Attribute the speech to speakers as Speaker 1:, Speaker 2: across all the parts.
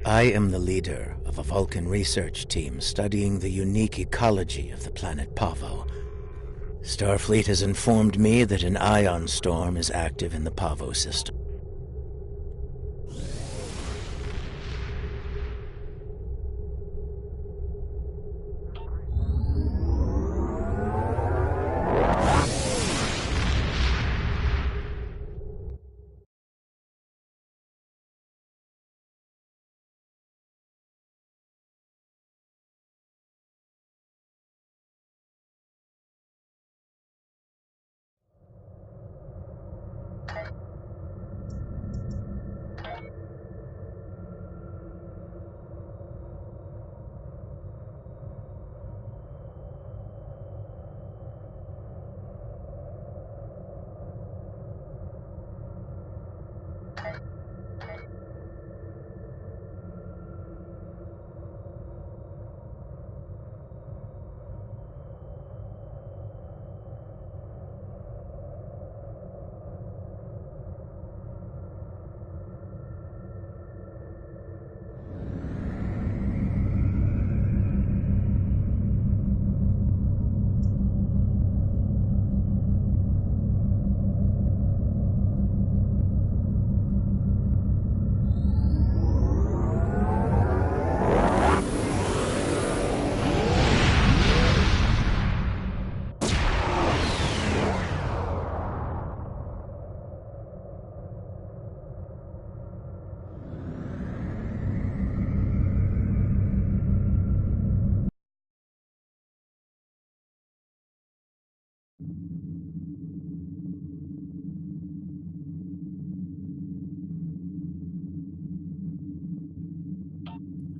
Speaker 1: I am the leader of a Vulcan research team studying the unique ecology of the planet Pavo. Starfleet has informed me that an ion storm is active in the Pavo system.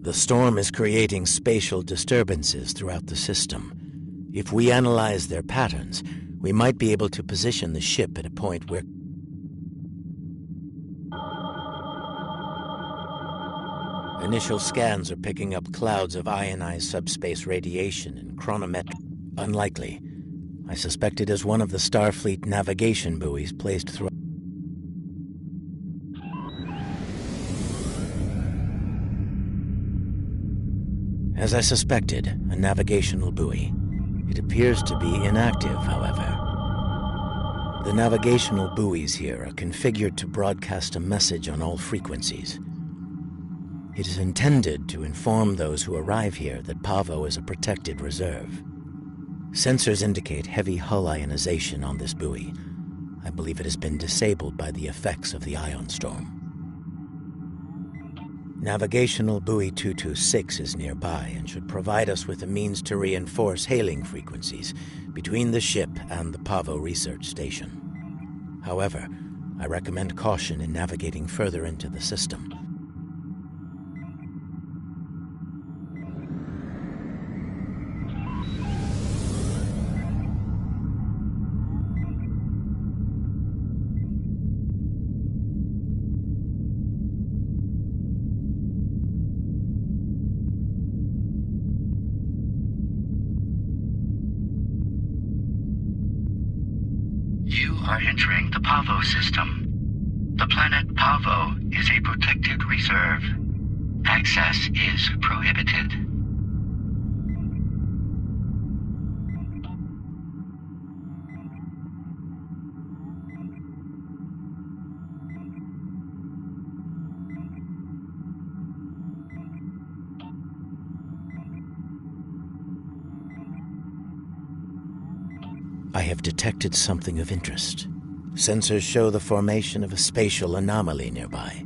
Speaker 1: The storm is creating spatial disturbances throughout the system. If we analyze their patterns, we might be able to position the ship at a point where... Initial scans are picking up clouds of ionized subspace radiation and chronometric... Unlikely. I suspect it is one of the Starfleet navigation buoys placed through... As I suspected, a navigational buoy. It appears to be inactive, however. The navigational buoys here are configured to broadcast a message on all frequencies. It is intended to inform those who arrive here that Pavo is a protected reserve. Sensors indicate heavy hull ionization on this buoy. I believe it has been disabled by the effects of the ion storm. Navigational Buoy 226 is nearby and should provide us with a means to reinforce hailing frequencies between the ship and the Pavo research station. However, I recommend caution in navigating further into the system.
Speaker 2: You are entering the Pavo system. The planet Pavo is a protected reserve. Access is prohibited.
Speaker 1: I have detected something of interest. Sensors show the formation of a spatial anomaly nearby.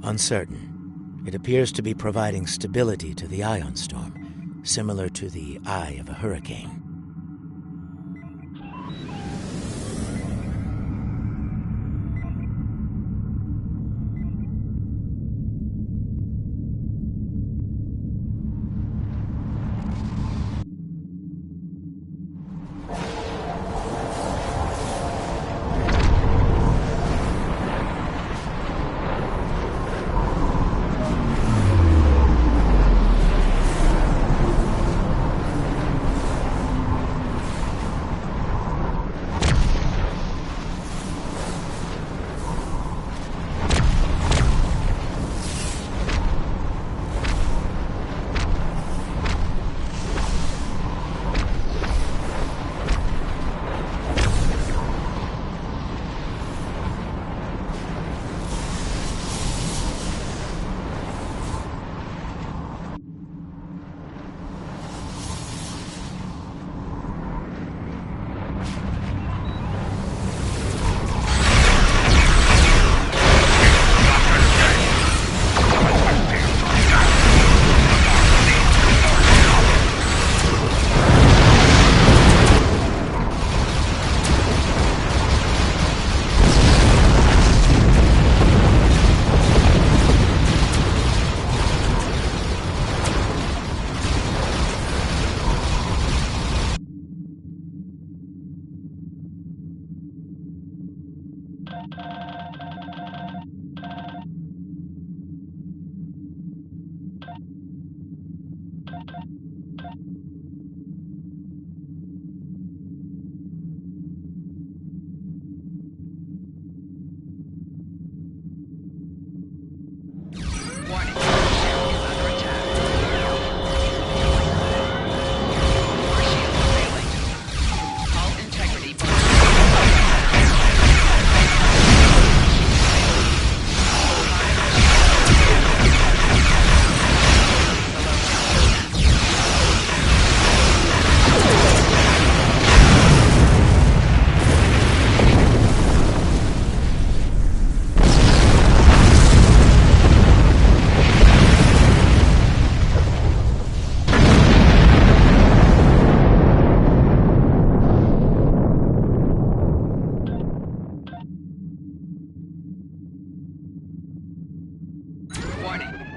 Speaker 1: Uncertain, it appears to be providing stability to the ion storm, similar to the eye of a hurricane.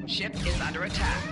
Speaker 3: Ship is under attack.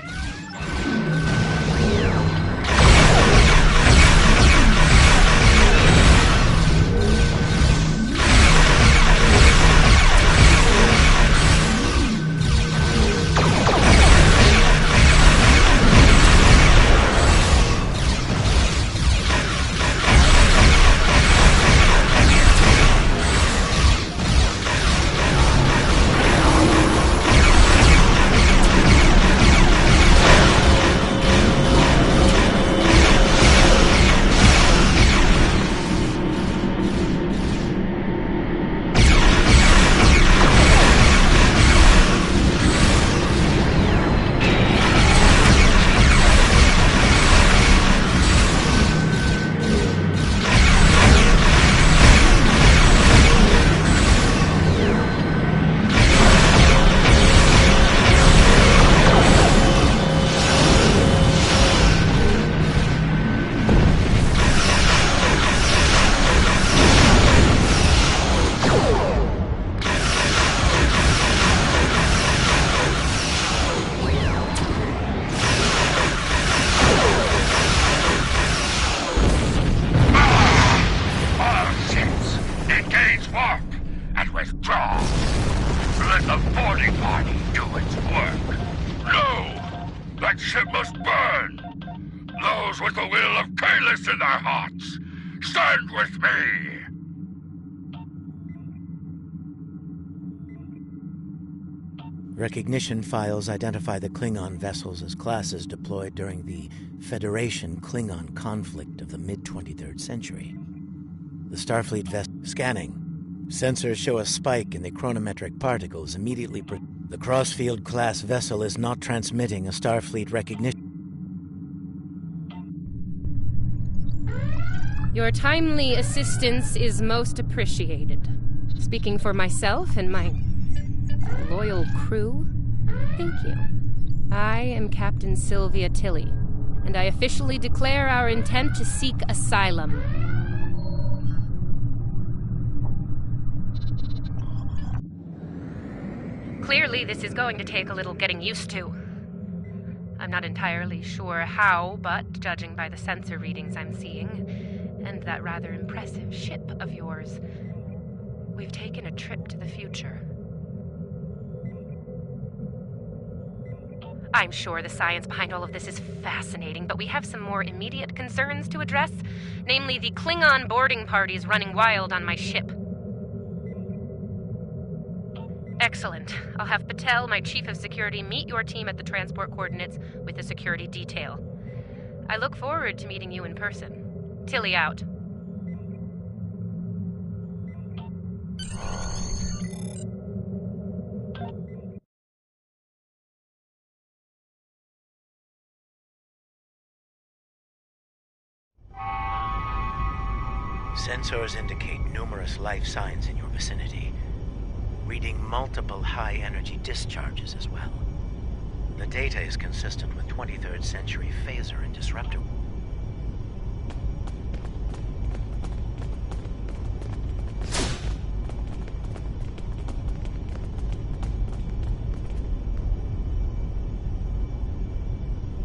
Speaker 1: Recognition files identify the Klingon vessels as classes deployed during the Federation-Klingon conflict of the mid-23rd century. The Starfleet vessel scanning. Sensors show a spike in the chronometric particles immediately. The Crossfield-class vessel is not transmitting a Starfleet recognition.
Speaker 4: Your timely assistance is most appreciated. Speaking for myself and my loyal crew, thank you. I am Captain Sylvia Tilly, and I officially declare our intent to seek asylum. Clearly, this is going to take a little getting used to. I'm not entirely sure how, but judging by the sensor readings I'm seeing, and that rather impressive ship of yours, we've taken a trip to the future. I'm sure the science behind all of this is fascinating, but we have some more immediate concerns to address, namely the Klingon boarding parties running wild on my ship. Excellent. I'll have Patel, my chief of security, meet your team at the transport coordinates with a security detail. I look forward to meeting you in person. Tilly out.
Speaker 1: Sensors indicate numerous life signs in your vicinity, reading multiple high-energy discharges as well. The data is consistent with 23rd century phaser and disruptor.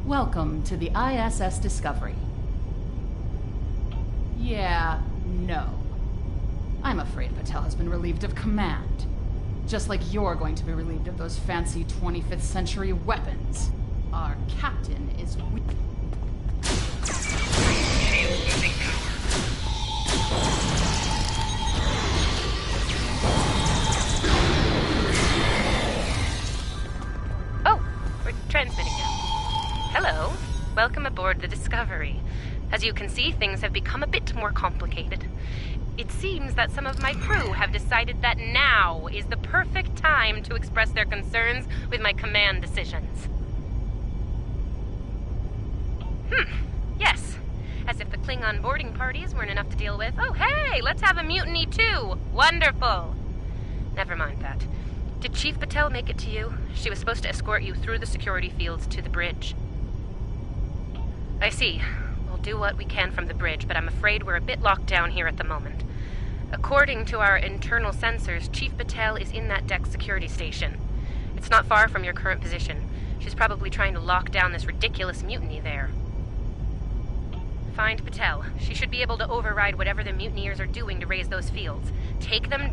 Speaker 5: Welcome to the ISS Discovery. Yeah, no. I'm afraid Patel has been relieved of command. Just like you're going to be relieved of those fancy 25th century weapons. Our captain is weak.
Speaker 4: Oh, we're transmitting now. Hello. Welcome aboard the Discovery. As you can see, things have become a bit more complicated. It seems that some of my crew have decided that now is the perfect time to express their concerns with my command decisions. Yes. As if the Klingon boarding parties weren't enough to deal with. Oh, hey, let's have a mutiny too. Wonderful. Never mind that. Did Chief Patel make it to you? She was supposed to escort you through the security fields to the bridge. I see. We'll do what we can from the bridge, but I'm afraid we're a bit locked down here at the moment. According to our internal sensors, Chief Patel is in that deck security station. It's not far from your current position. She's probably trying to lock down this ridiculous mutiny there. Find Patel. She should be able to override whatever the mutineers are doing to raise those fields. Take them...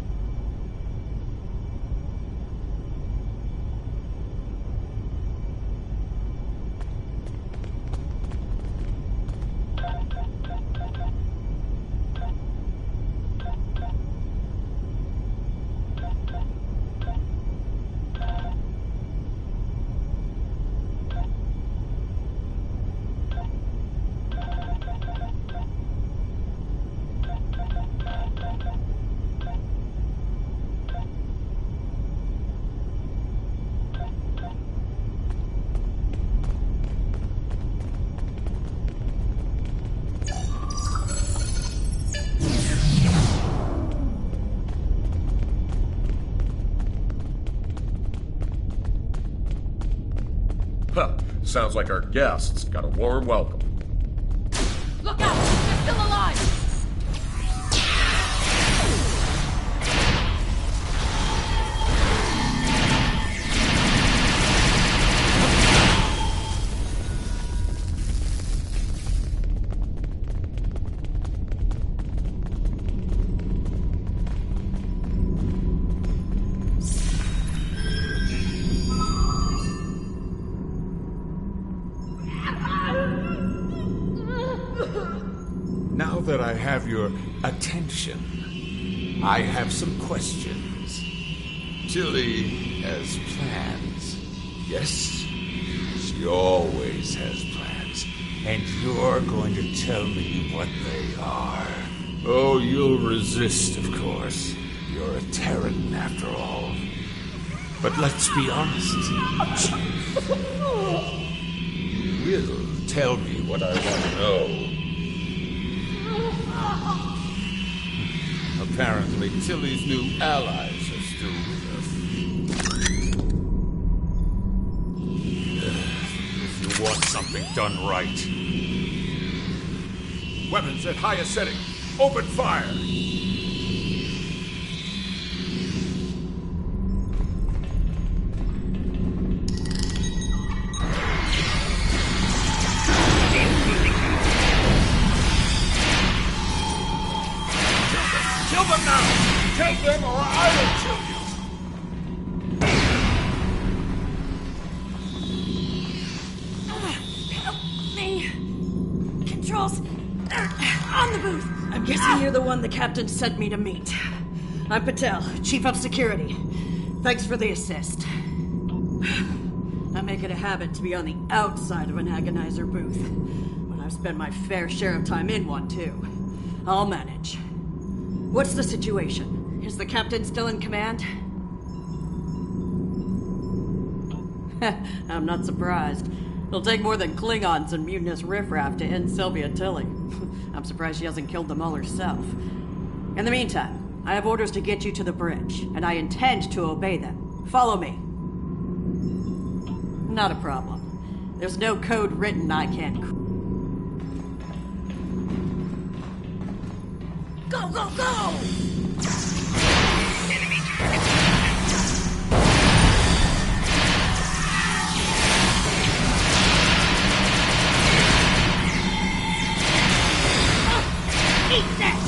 Speaker 3: Huh. Sounds like our guests got a warm welcome.
Speaker 5: Look out! They're still alive!
Speaker 6: Now that I have your attention, I have some questions. Tilly has plans. Yes, she always has plans. And you're going to tell me what they are. Oh, you'll resist, of course. You're a Terran, after all. But let's be honest. You will tell me what I want to know. Apparently, Tilly's new allies are still with us. If you want something done right. Weapons at highest setting. Open fire! Kill them now! Kill them or I will kill you!
Speaker 7: Help me! Controls on the booth. I'm guessing you're the one the captain sent me to meet. I'm Patel, Chief of Security. Thanks for the assist. I make it a habit to be on the outside of an agonizer booth, but I've spent my fair share of time in one, too. I'll manage. What's the situation? Is the captain still in command? I'm not surprised. It'll take more than Klingons and mutinous riffraff to end Sylvia Tilly. I'm surprised she hasn't killed them all herself. In the meantime, I have orders to get you to the bridge, and I intend to obey them. Follow me. Not a problem. There's no code written I can't... Go, go, go!
Speaker 2: Enemy target.
Speaker 7: Eat that!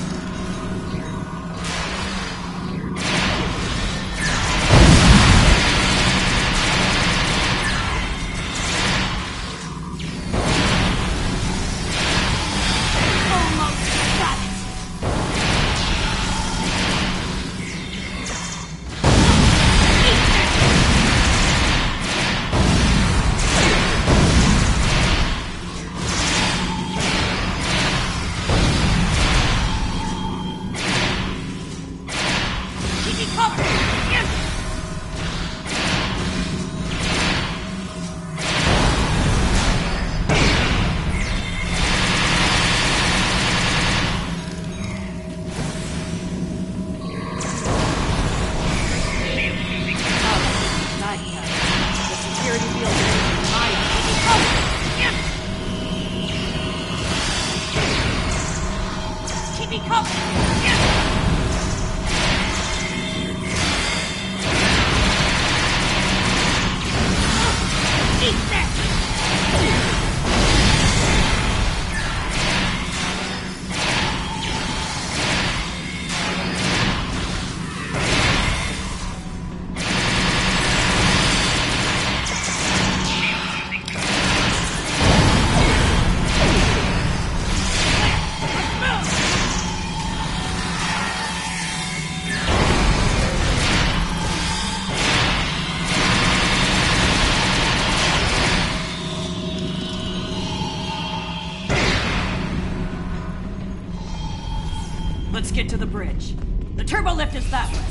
Speaker 7: Let's get to the bridge. The turbo lift is that way.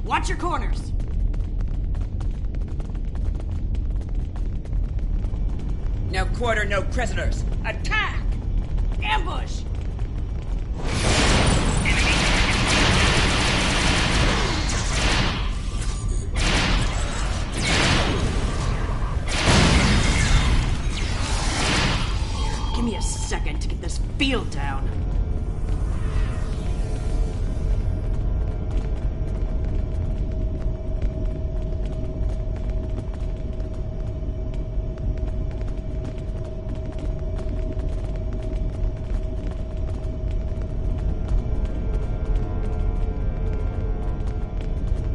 Speaker 7: Watch your corners.
Speaker 8: No quarter, no prisoners.
Speaker 7: Attack! Ambush! Give me a second to get this field down.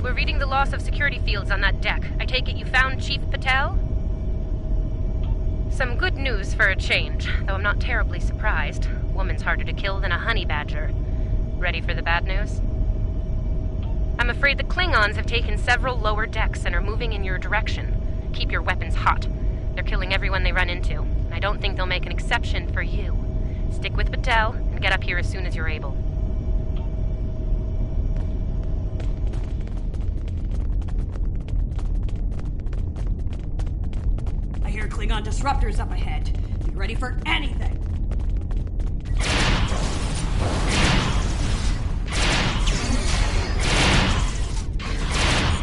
Speaker 4: We're reading the loss of security fields on that deck. I take it you found Chief Patel? Some good news for a change, though I'm not terribly surprised. Woman's harder to kill than a honey badger. Ready for the bad news? I'm afraid the Klingons have taken several lower decks and are moving in your direction. Keep your weapons hot. They're killing everyone they run into, and I don't think they'll make an exception for you. Stick with Patel and get up here as soon as you're able.
Speaker 7: I hear Klingon disruptors up ahead. Be ready for anything.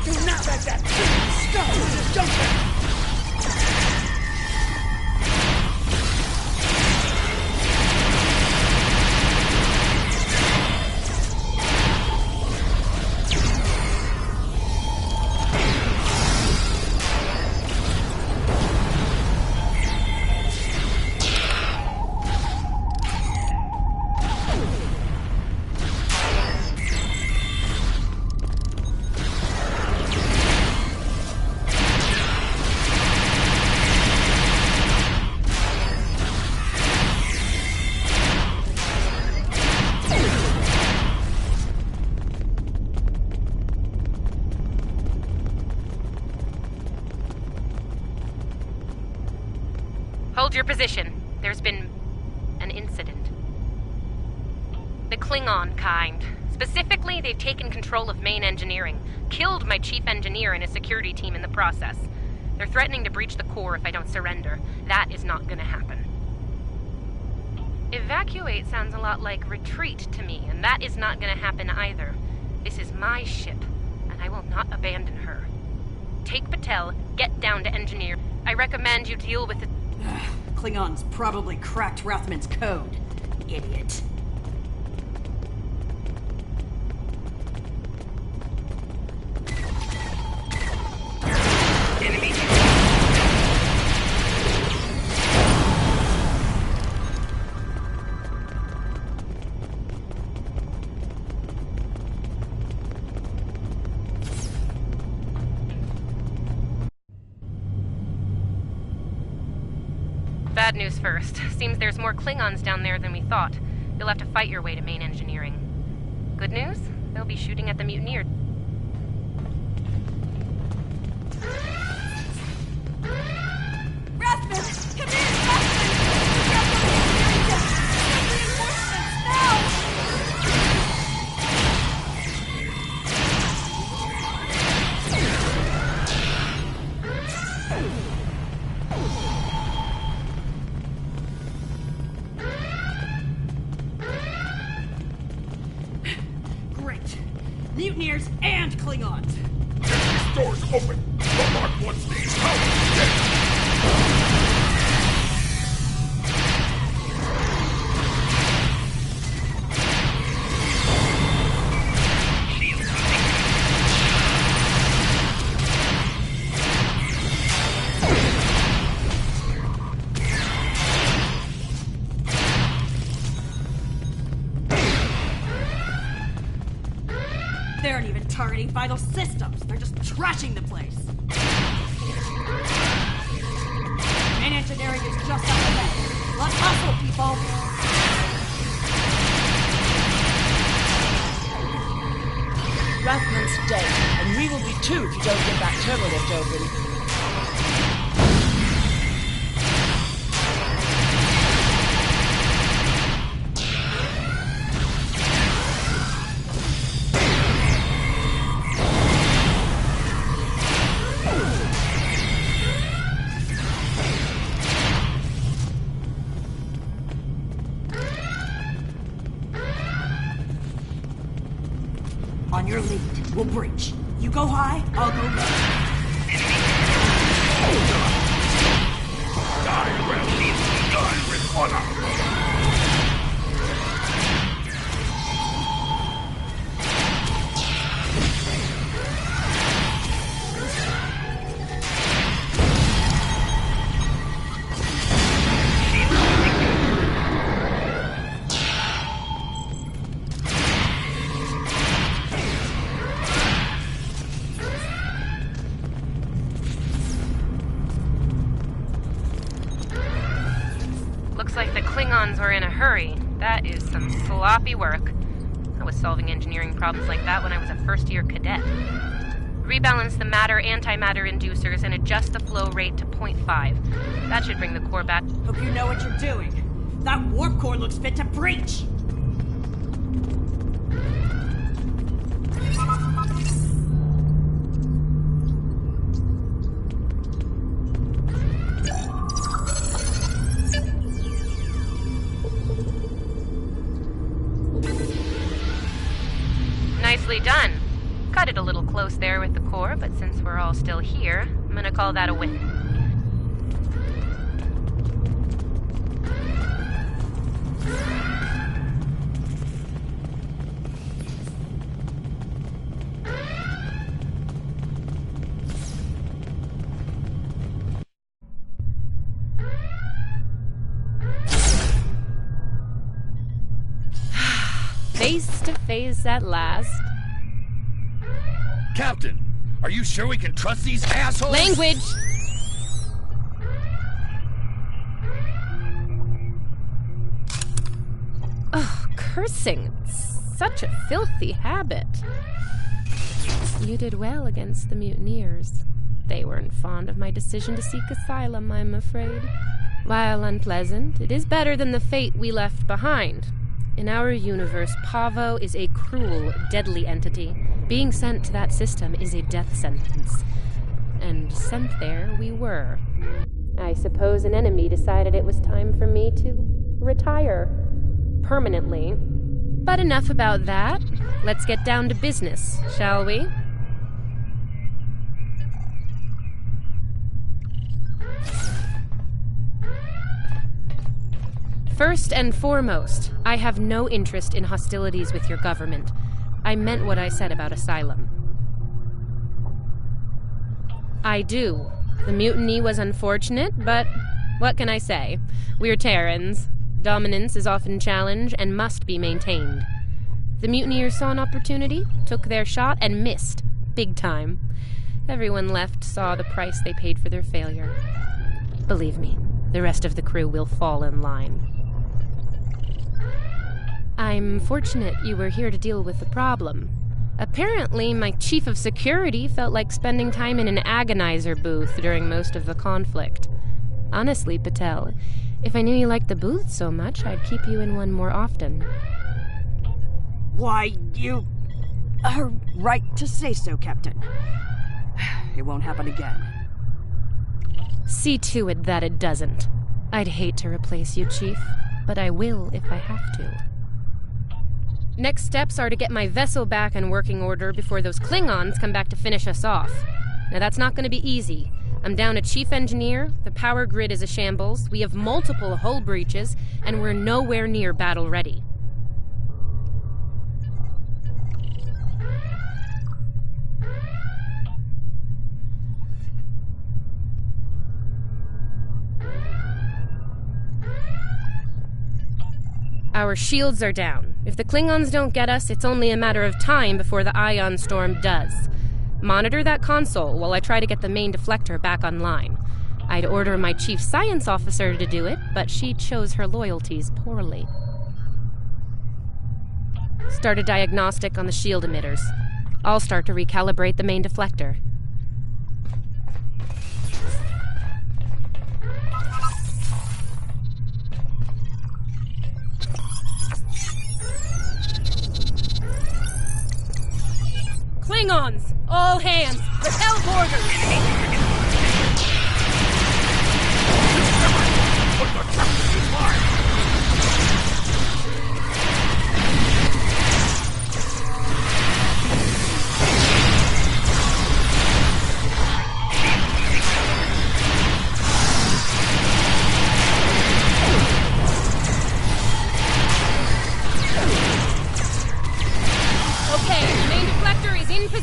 Speaker 8: Do not let that thing stop! Jump it!
Speaker 4: Hold your position. There's been an incident. The Klingon kind. Specifically, they've taken control of main engineering, killed my chief engineer and his security team in the process. They're threatening to breach the core if I don't surrender. That is not gonna happen. Evacuate sounds a lot like retreat to me, and that is not gonna happen either. This is my ship, and I will not abandon her. Take Patel, get down to engineer. I recommend you deal with the...
Speaker 7: Klingons probably cracked Rathman's code. Idiot.
Speaker 4: Bad news first. Seems there's more Klingons down there than we thought. You'll have to fight your way to main engineering. Good news? They'll be shooting at the mutineer.
Speaker 7: Rathman! Come in, Rathman! Get on the engineering deck! Send reinforcements, now! Great. Mutineers and Klingons.
Speaker 3: These doors open! Bombard wants these towers dead!
Speaker 7: They aren't even targeting vital systems. They're just trashing the place. Main engineering is just up ahead. Let's hustle, people.
Speaker 9: Rathman's dead, and we will be too if you don't get that turbo lift open.
Speaker 7: On your lead. We'll breach. You go high, I'll go low.
Speaker 3: Die, rebels! Die with honor!
Speaker 4: Looks like the Klingons were in a hurry. That is some sloppy work. I was solving engineering problems like that when I was a first-year cadet. Rebalance the matter-antimatter inducers and adjust the flow rate to 0.5. That should bring the core back.
Speaker 7: Hope you know what you're doing. That warp core looks fit to breach!
Speaker 4: Nicely done. Cut it a little close there with the core, but since we're all still here, I'm gonna call that a win.
Speaker 10: Face to face at last.
Speaker 3: Captain, are you sure we can trust these assholes?
Speaker 10: Language! Oh, cursing. Such a filthy habit. You did well against the mutineers. They weren't fond of my decision to seek asylum, I'm afraid. While unpleasant, it is better than the fate we left behind. In our universe, Pavo is a cruel, deadly entity. Being sent to that system is a death sentence. And sent there we were. I suppose an enemy decided it was time for me to retire. Permanently. But enough about that. Let's get down to business, shall we? First and foremost, I have no interest in hostilities with your government. I meant what I said about asylum. I do. The mutiny was unfortunate, but what can I say? We're Terrans. Dominance is often challenged and must be maintained. The mutineers saw an opportunity, took their shot, and missed. Big time. Everyone left saw the price they paid for their failure. Believe me, the rest of the crew will fall in line. I'm fortunate you were here to deal with the problem. Apparently, my chief of security felt like spending time in an agonizer booth during most of the conflict. Honestly, Patel, if I knew you liked the booth so much, I'd keep you in one more often.
Speaker 7: Why, you are right to say so, Captain. It won't happen again.
Speaker 10: See to it that it doesn't. I'd hate to replace you, Chief, but I will if I have to. Next steps are to get my vessel back in working order before those Klingons come back to finish us off. Now that's not going to be easy. I'm down a chief engineer, the power grid is a shambles, we have multiple hull breaches, and we're nowhere near battle ready. Our shields are down. If the Klingons don't get us, it's only a matter of time before the ion storm does. Monitor that console while I try to get the main deflector back online. I'd order my chief science officer to do it, but she chose her loyalties poorly. Start a diagnostic on the shield emitters. I'll start to recalibrate the main deflector. Klingons! All hands! Repel boarders!
Speaker 3: But the captain is mine!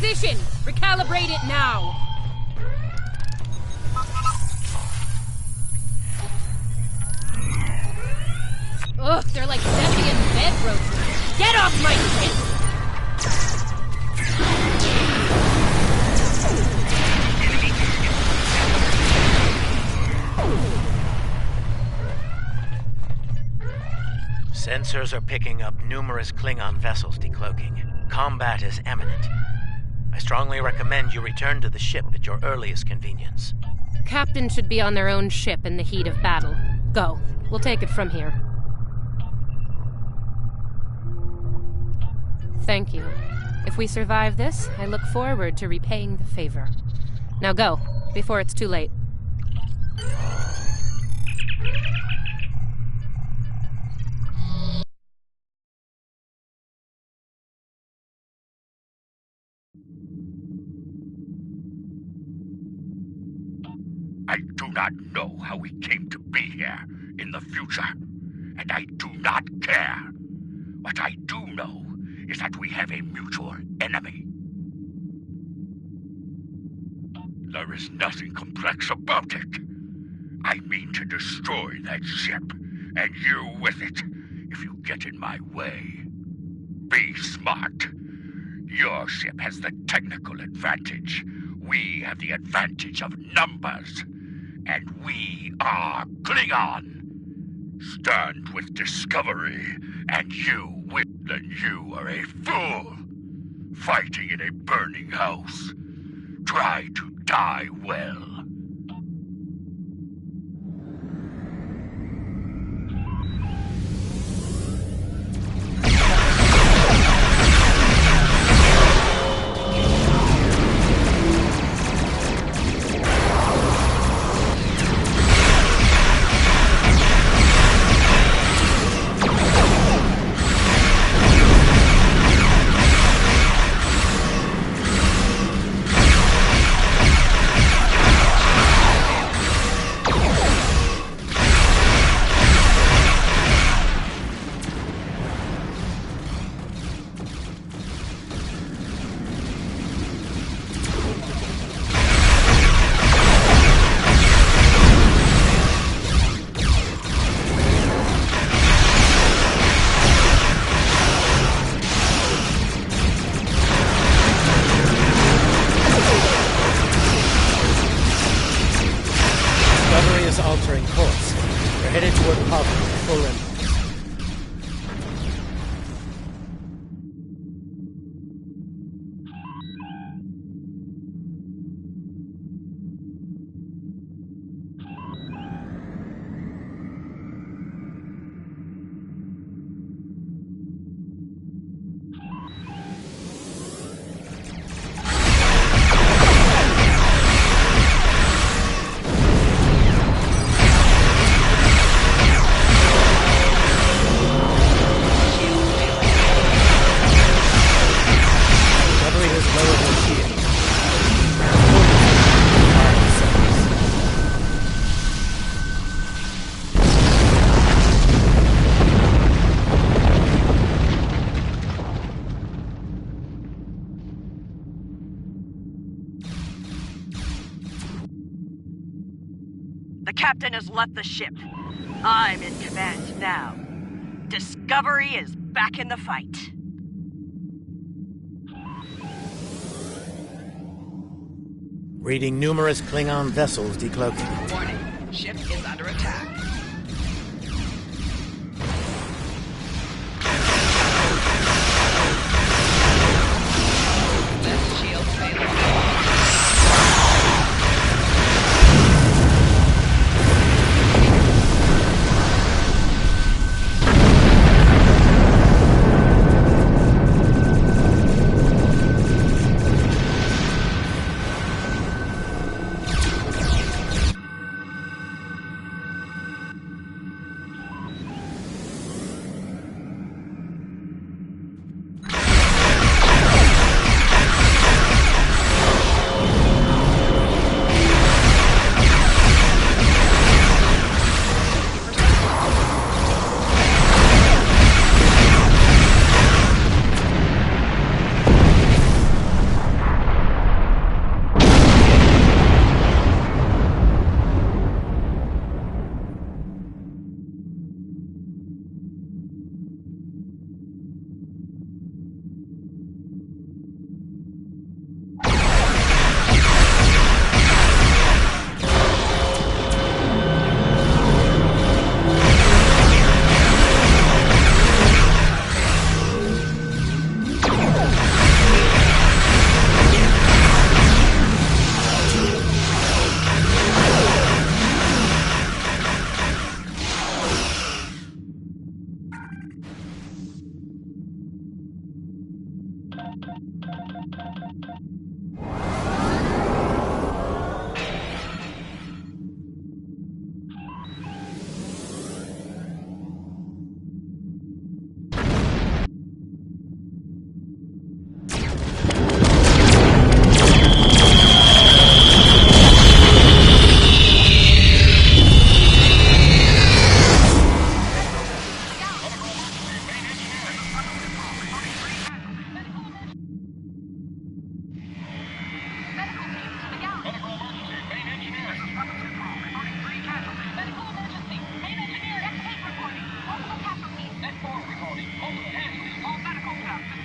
Speaker 10: position! Recalibrate it now! Ugh, they're like Zephian bed roaches. Get off my ship!
Speaker 1: Sensors are picking up numerous Klingon vessels decloaking. Combat is imminent. I strongly recommend you return to the ship at your earliest convenience.
Speaker 10: Captain should be on their own ship in the heat of battle. Go. We'll take it from here. Thank you. If we survive this, I look forward to repaying the favor. Now go, before it's too late.
Speaker 3: I do not know how we came to be here in the future, and I do not care. What I do know is that we have a mutual enemy. There is nothing complex about it. I mean to destroy that ship, and you with it, if you get in my way. Be smart. Your ship has the technical advantage. We have the advantage of numbers. And we are Klingon. Stand with Discovery, and you will. Then you are a fool. Fighting in a burning house. Try to die well.
Speaker 1: Altering course. We're headed toward Pavo, full in.
Speaker 7: The captain has left the ship. I'm in command now. Discovery is back in the fight.
Speaker 1: Reading numerous Klingon vessels decloaking.
Speaker 9: Warning, ship is under attack. Left shield failing.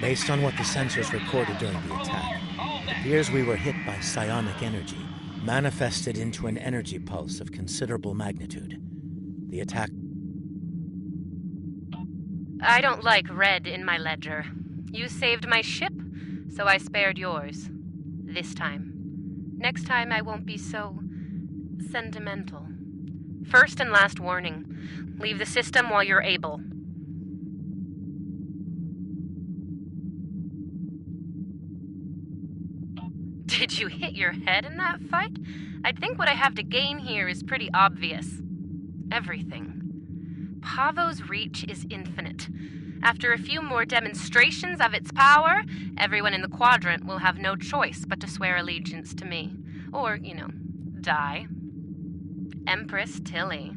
Speaker 1: Based on what the sensors recorded during the attack, it appears we were hit by psionic energy, manifested into an energy pulse of considerable magnitude. The attack...
Speaker 4: I don't like red in my ledger. You saved my ship, so I spared yours. This time. Next time I won't be so... sentimental. First and last warning. Leave the system while you're able. Did you hit your head in that fight? I think what I have to gain here is pretty obvious. Everything. Pavo's reach is infinite. After a few more demonstrations of its power, everyone in the quadrant will have no choice but to swear allegiance to me. Or, die. Empress Tilly.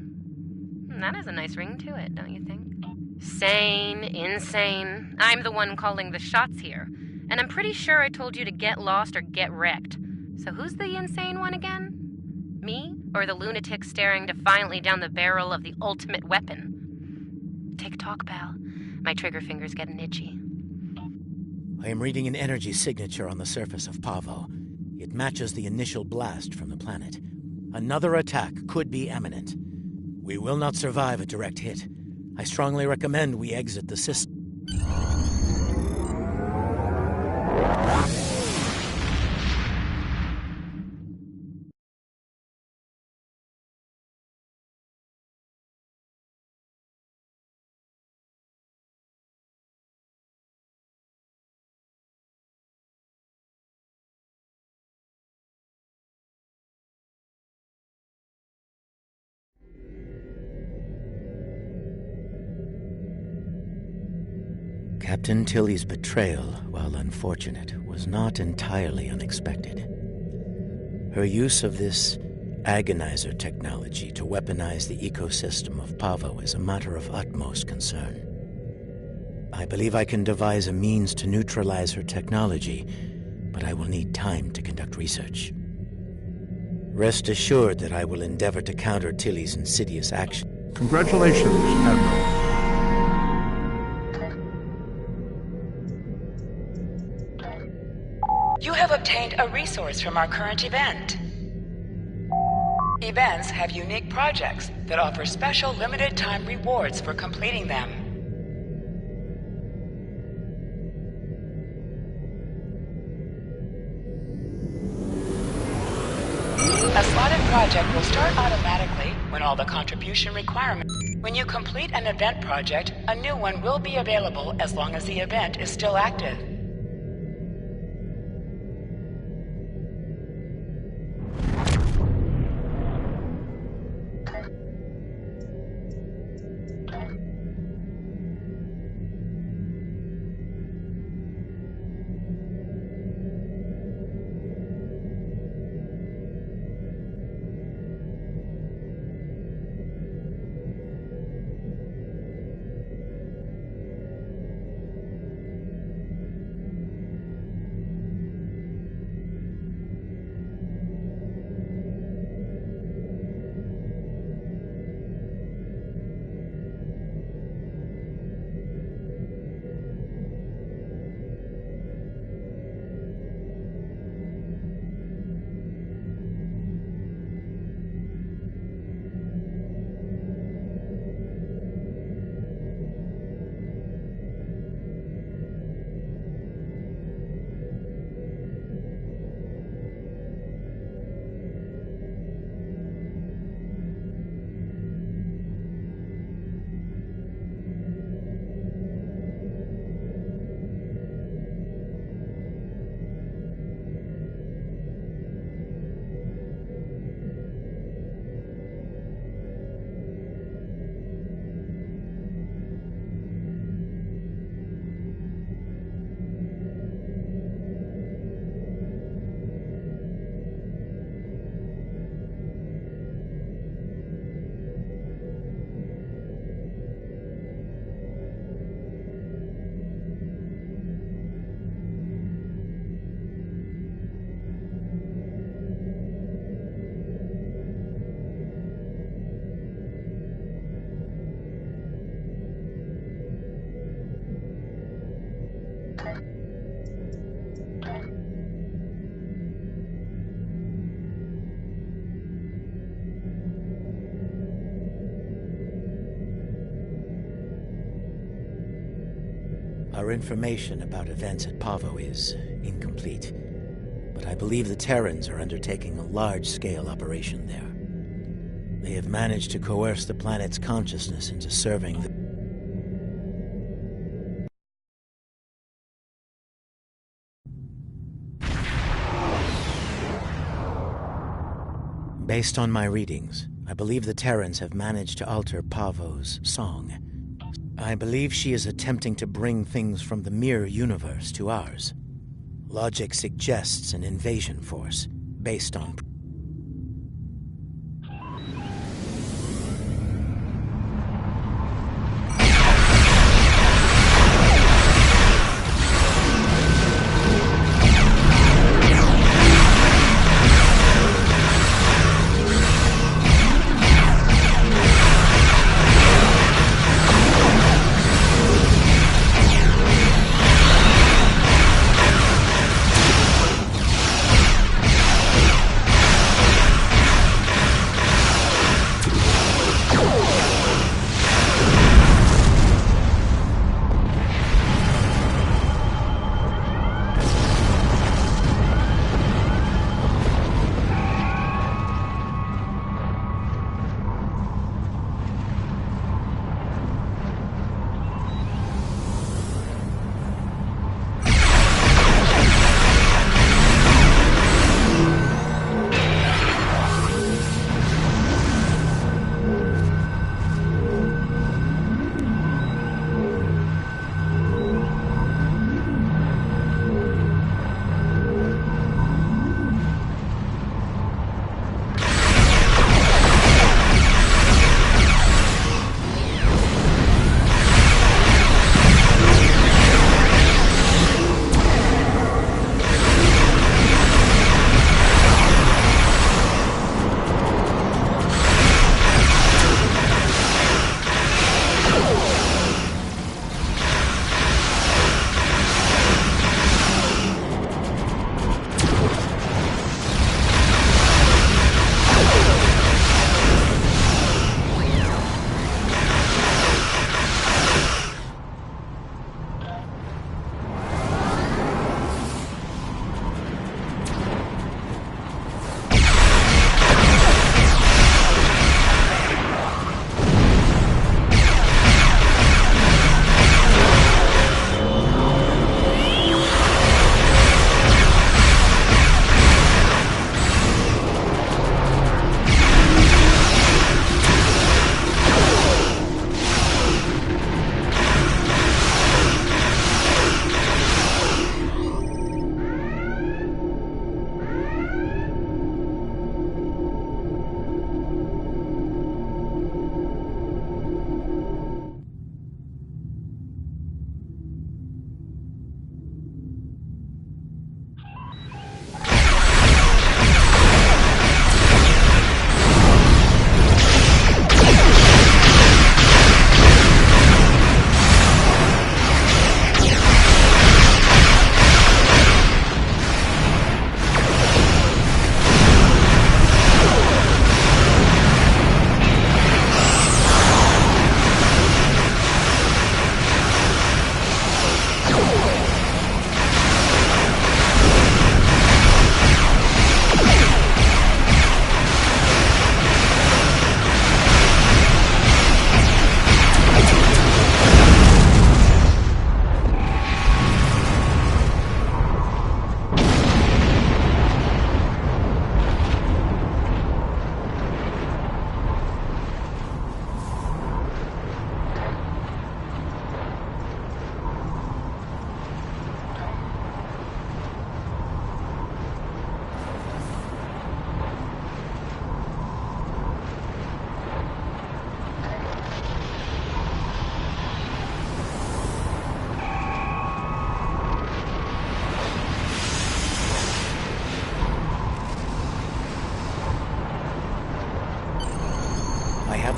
Speaker 4: That has a nice ring to it, don't you think? Sane, insane. I'm the one calling the shots here. And I'm pretty sure I told you to get lost or get wrecked. So who's the insane one again? Me? Or the lunatic staring defiantly down the barrel of the ultimate weapon? Tick-tock, pal. My trigger finger's getting itchy.
Speaker 1: I am reading an energy signature on the surface of Pavo. It matches the initial blast from the planet. Another attack could be imminent. We will not survive a direct hit. I strongly recommend we exit the system. Captain Tilly's betrayal, while unfortunate, was not entirely unexpected. Her use of this agonizer technology to weaponize the ecosystem of Pavo is a matter of utmost concern. I believe I can devise a means to neutralize her technology, but I will need time to conduct research. Rest assured that I will endeavor to counter Tilly's insidious action.
Speaker 11: Congratulations, Admiral.
Speaker 9: You have obtained a resource from our current event. Events have unique projects that offer special limited time rewards for completing them. A slotted project will start automatically when all the contribution requirements... When you complete an event project, a new one will be available as long as the event is still active.
Speaker 1: Our information about events at Pavo is incomplete, but I believe the Terrans are undertaking a large-scale operation there. They have managed to coerce the planet's consciousness into serving the... Based on my readings, I believe the Terrans have managed to alter Pavo's song. I believe she is attempting to bring things from the mirror universe to ours. Logic suggests an invasion force based on...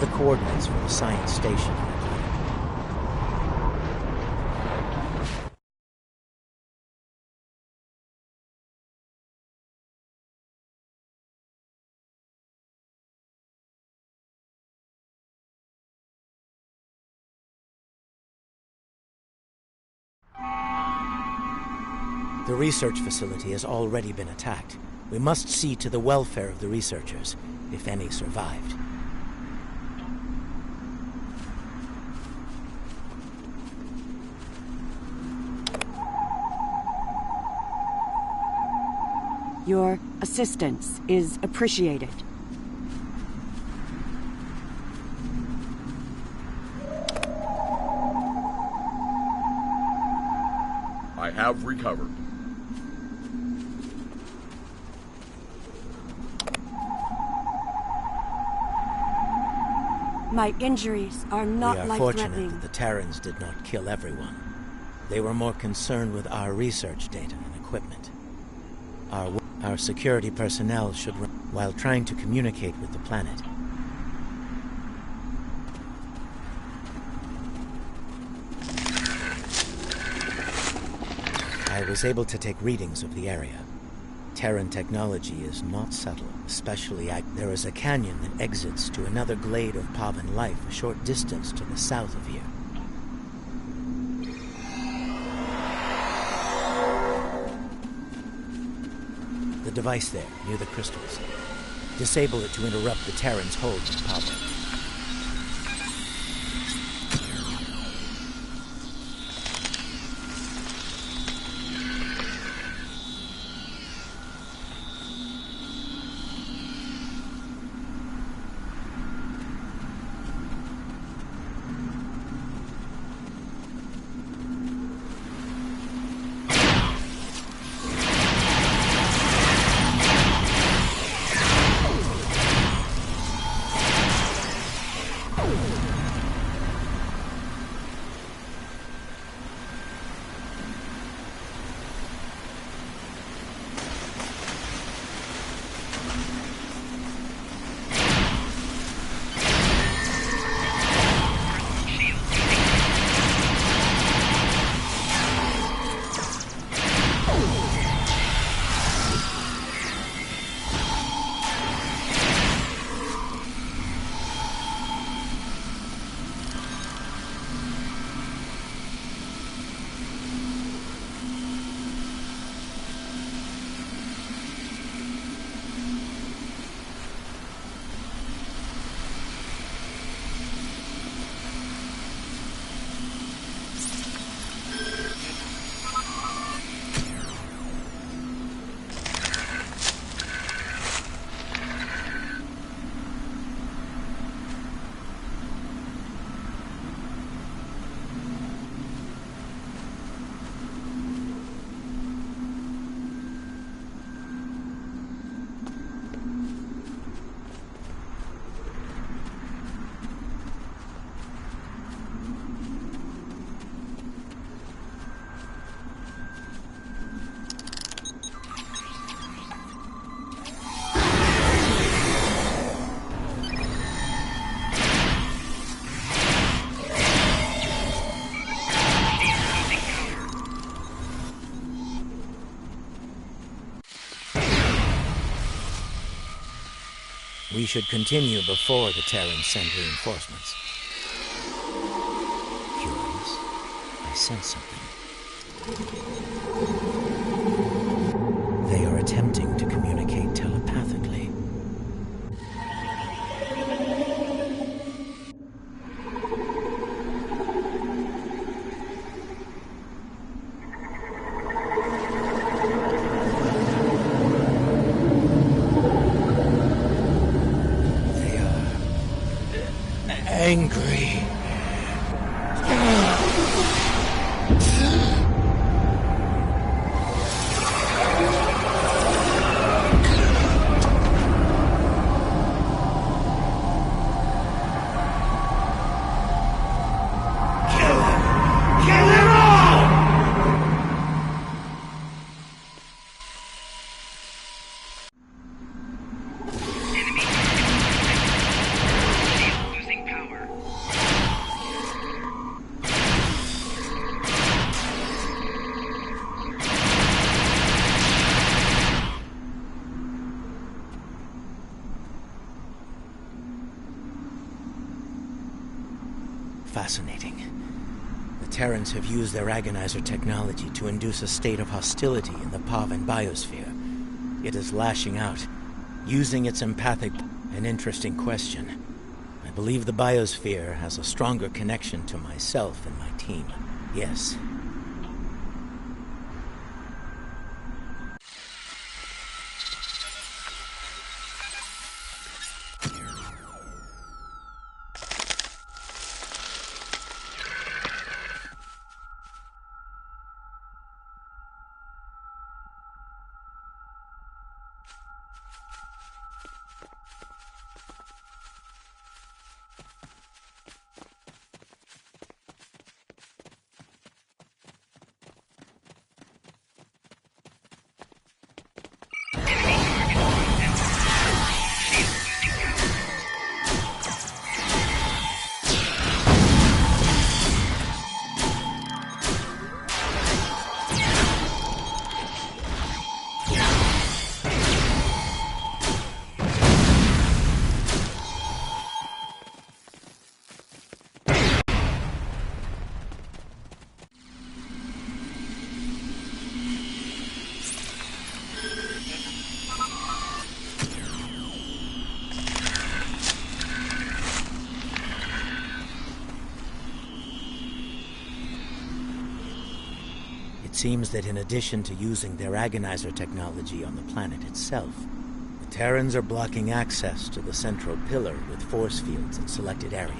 Speaker 1: the coordinates for the science station. The research facility has already been attacked. We must see to the welfare of the researchers, if any survived.
Speaker 12: Your assistance is appreciated.
Speaker 13: I have recovered.
Speaker 12: My injuries are not
Speaker 1: life-threatening. We are fortunate that the Terrans did not kill everyone. They were more concerned with our research data and equipment. Our security personnel should while trying to communicate with the planet. I was able to take readings of the area. Terran technology is not subtle, especially there is a canyon that exits to another glade of Pavan life a short distance to the south of here. The device there, near the crystals. Disable it to interrupt the Terran's hold on Pavan. We should continue before the Terrans send reinforcements. Curious. I sense something. They are attempting to communicate telepathically. Angry. Fascinating. The Terrans have used their agonizer technology to induce a state of hostility in the Pavan biosphere. It is lashing out, using its empathic... An interesting question. I believe the biosphere has a stronger connection to myself and my team. Yes. It seems that in addition to using their agonizer technology on the planet itself, the Terrans are blocking access to the central pillar with force fields in selected areas.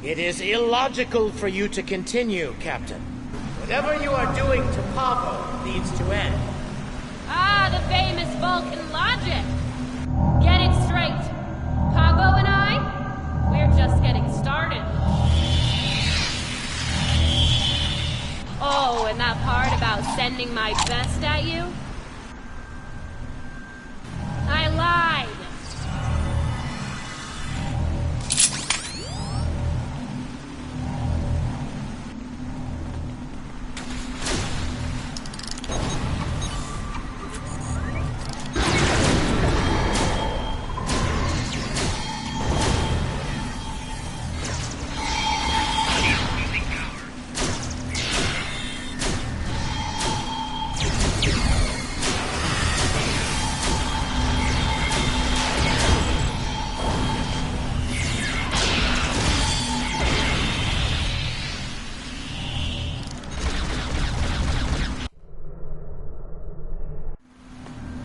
Speaker 1: It is illogical for you to continue, Captain. Whatever you are doing to Pavo needs to end.
Speaker 4: Ah, the famous Vulcan logic. Get it straight. Pavo and I, we're just getting started. Oh, and that part about sending my best at you? I lied.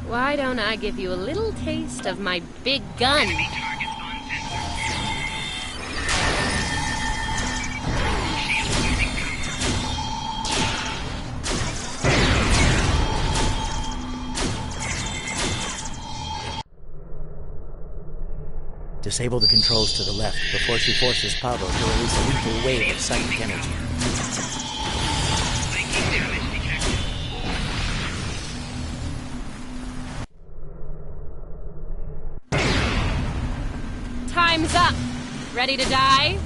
Speaker 4: Why don't I give you a little taste of my big gun?
Speaker 1: Disable the controls to the left before she forces Pavo to release a lethal wave of psychic energy.
Speaker 4: Time's up. Ready to die?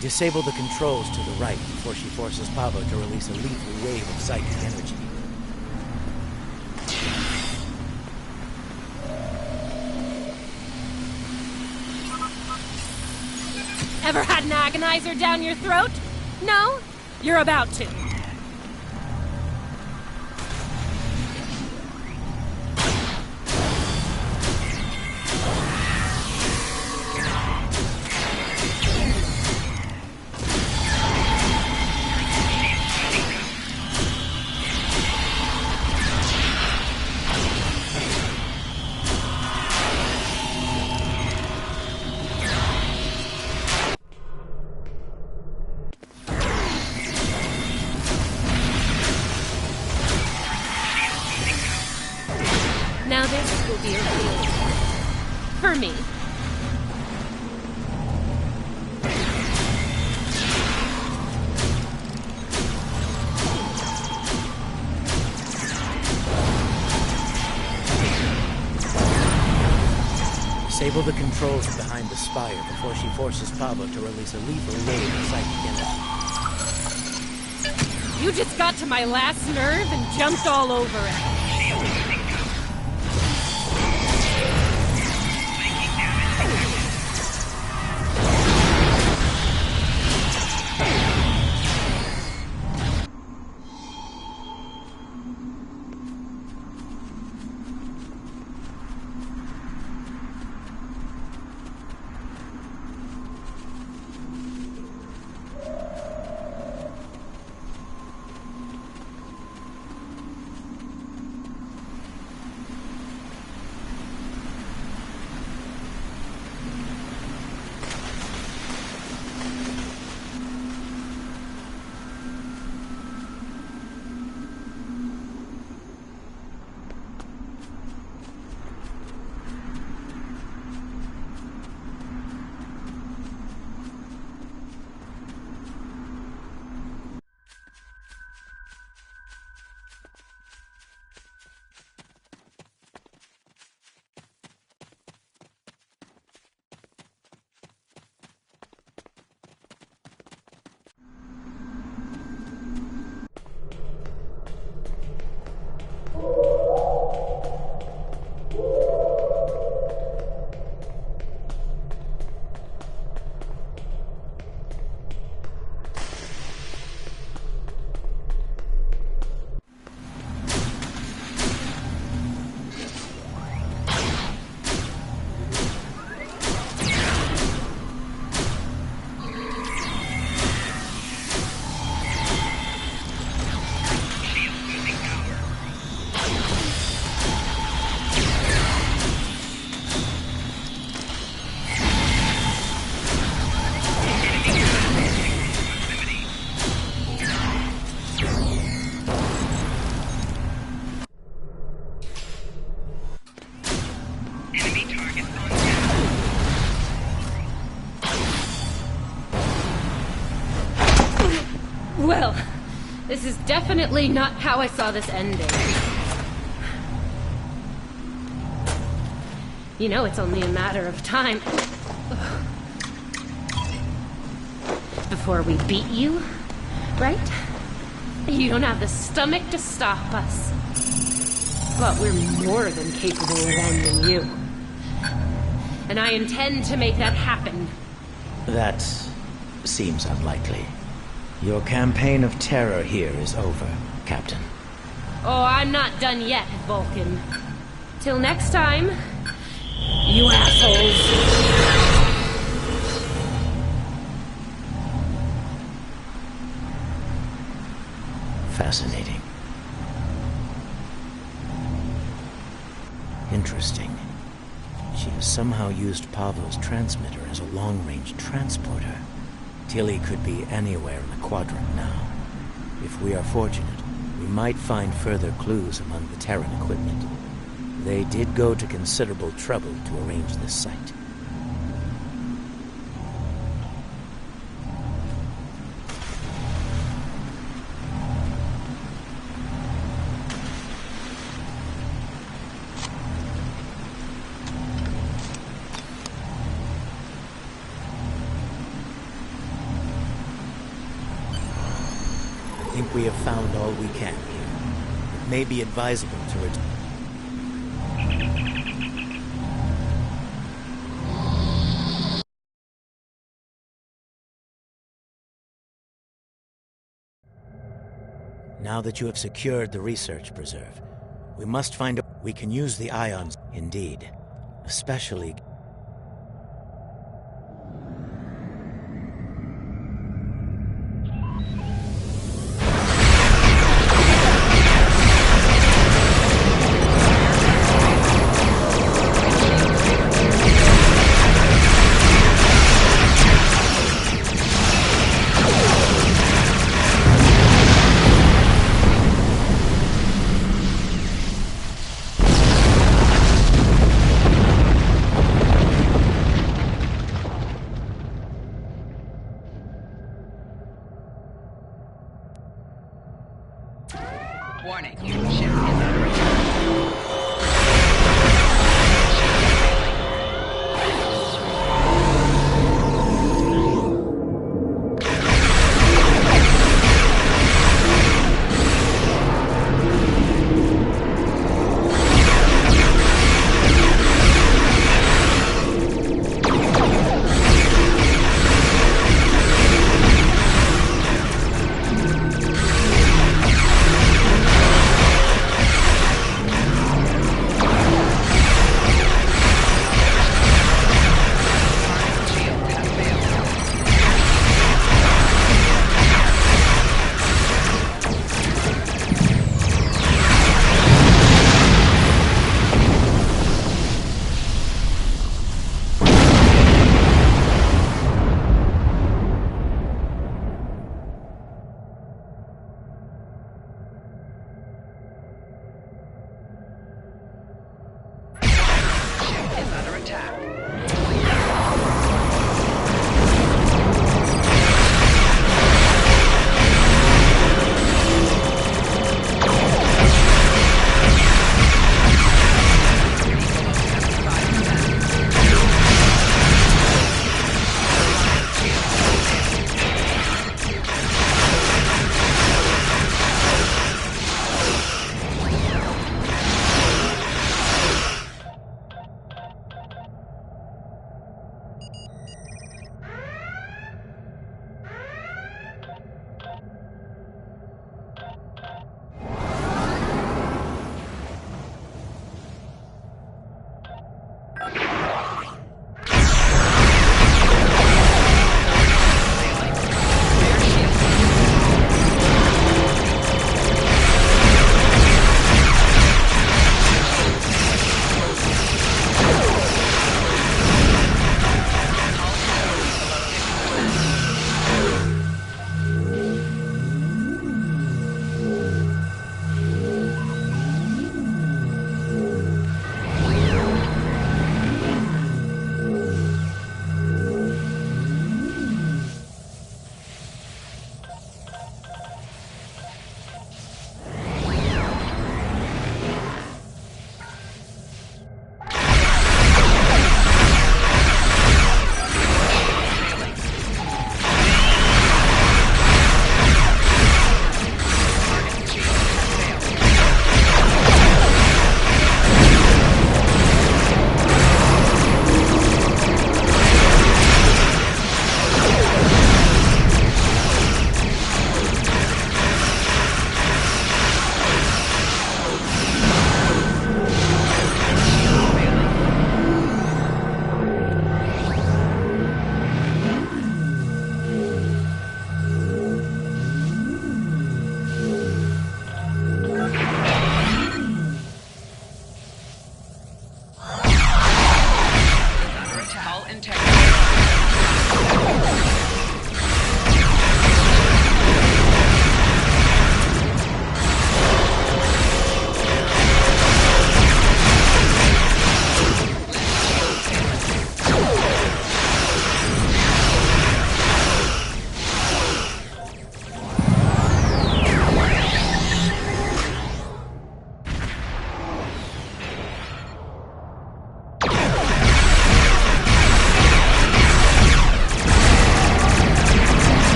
Speaker 1: Disable the controls to the right before she forces Pavo to release a lethal wave of psychic energy.
Speaker 10: Ever had an agonizer down your throat? No? You're about to. Now this will be a real for me.
Speaker 1: Disable the controls behind the spire before she forces Pavo to release a lethal wave of psychic energy.
Speaker 10: You just got to my last nerve and jumped all over it. Well, this is definitely not how I saw this ending. You know it's only a matter of time before we beat you, right? You don't have the stomach to stop us. But we're more than capable of ending you. And I intend to make that happen.
Speaker 1: That seems unlikely. Your campaign of terror here is over, Captain.
Speaker 10: Oh, I'm not done yet, Vulcan. Till next time, you assholes.
Speaker 1: Fascinating. Interesting. She has somehow used Pavo's transmitter as a long-range transporter. Tilly could be anywhere in the quadrant now. If we are fortunate, we might find further clues among the Terran equipment. They did go to considerable trouble to arrange this site. I think we have found all we can here. It may be advisable to return. Now that you have secured the research preserve, we must find a... We can use the ions, indeed. Especially...
Speaker 9: Warning. Ship is under attack.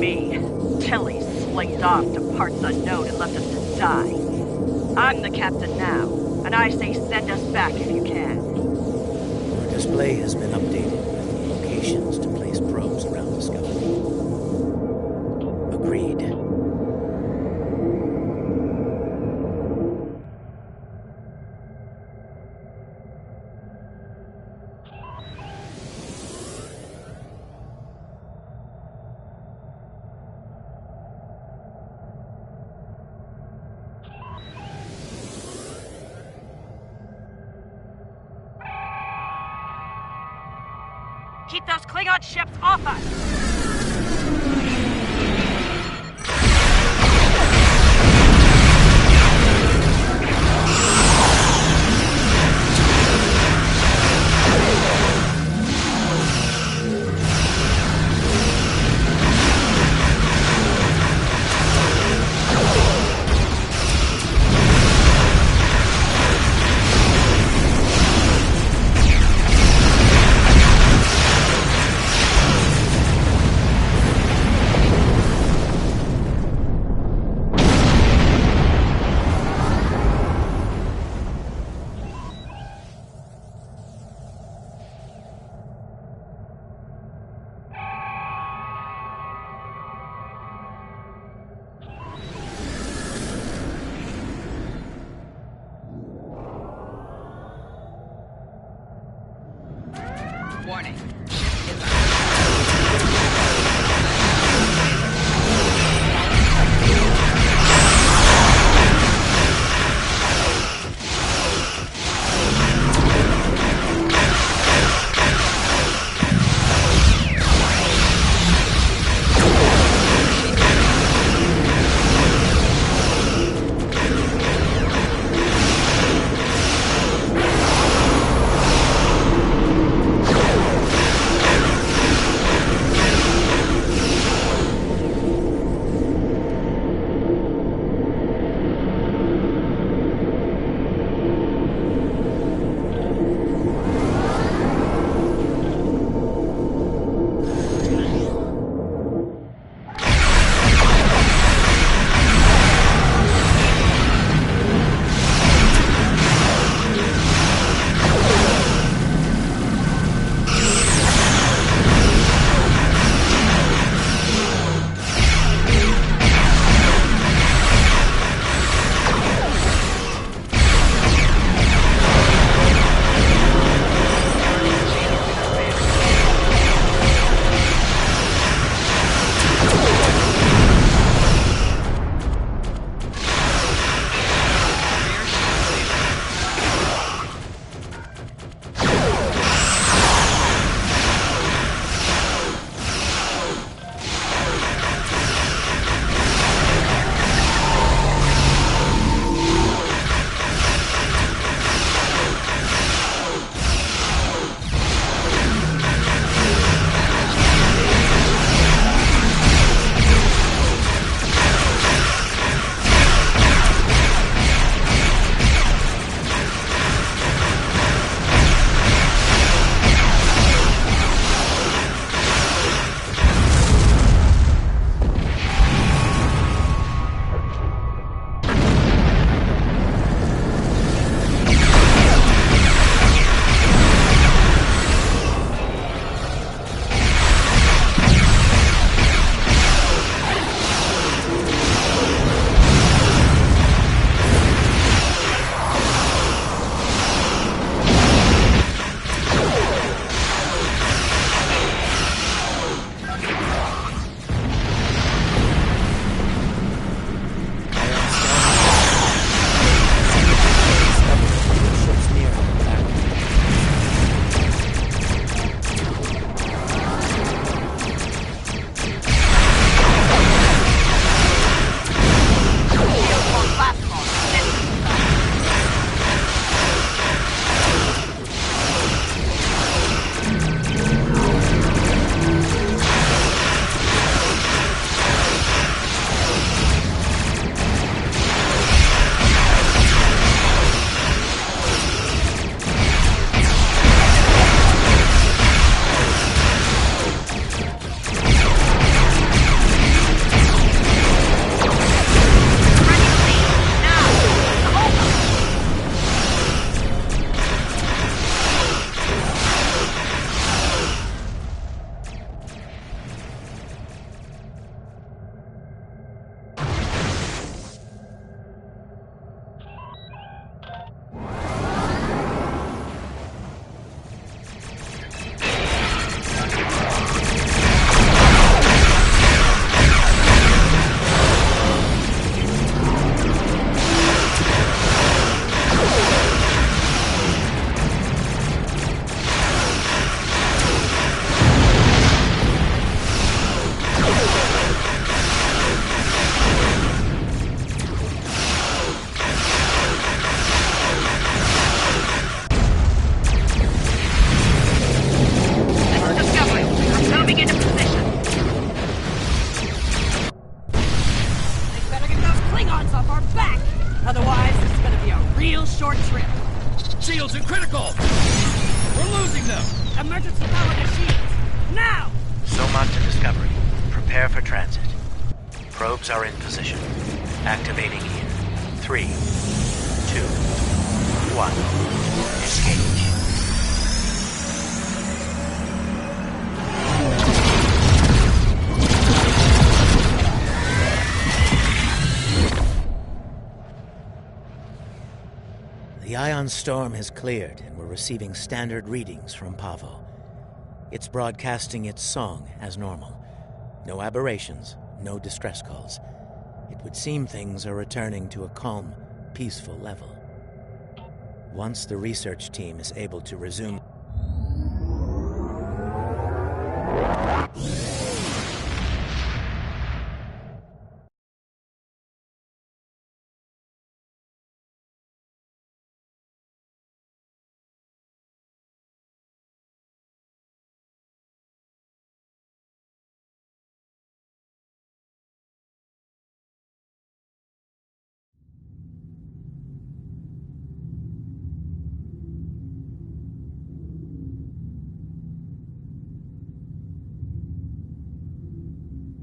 Speaker 7: me. Tilly slinked off to parts unknown and left us to die. I'm the captain now, and I say send us back if you can.
Speaker 1: Our display has been updated with the locations to place probes around Discovery. Agreed.
Speaker 7: Keep those Klingon ships off us!
Speaker 9: Warning.
Speaker 7: real short trip.
Speaker 6: Shields are critical! We're losing them!
Speaker 7: Emergency power to shields. Now!
Speaker 1: Soma to Discovery. Prepare for transit. Probes are in position. Activating in 3, 2, 1. Engage. The ion storm has cleared, and we're receiving standard readings from Pavo. It's broadcasting its song as normal. No aberrations, no distress calls. It would seem things are returning to a calm, peaceful level. Once the research team is able to resume...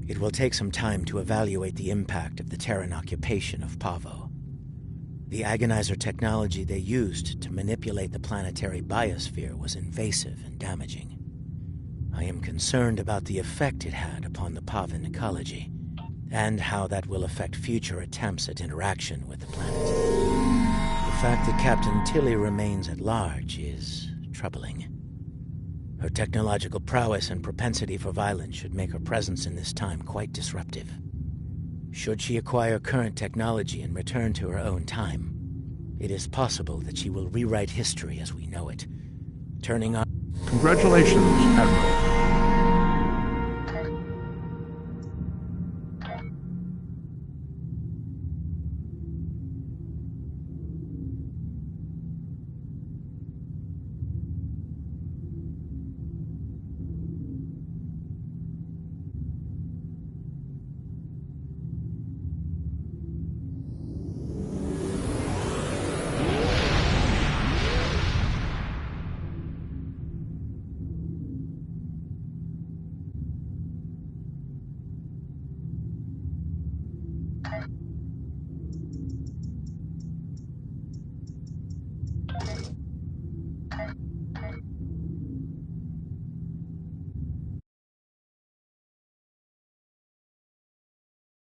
Speaker 1: It will take some time to evaluate the impact of the Terran occupation of Pavo. The agonizer technology they used to manipulate the planetary biosphere was invasive and damaging. I am concerned about the effect it had upon the Pavan ecology, and how that will affect future attempts at interaction with the planet. The fact that Captain Tilly remains at large is troubling. Her technological prowess and propensity for violence should make her presence in this time quite disruptive. Should she acquire current technology and return to her own time, it is possible that she will rewrite history as we know it, turning on...
Speaker 11: Congratulations, Admiral.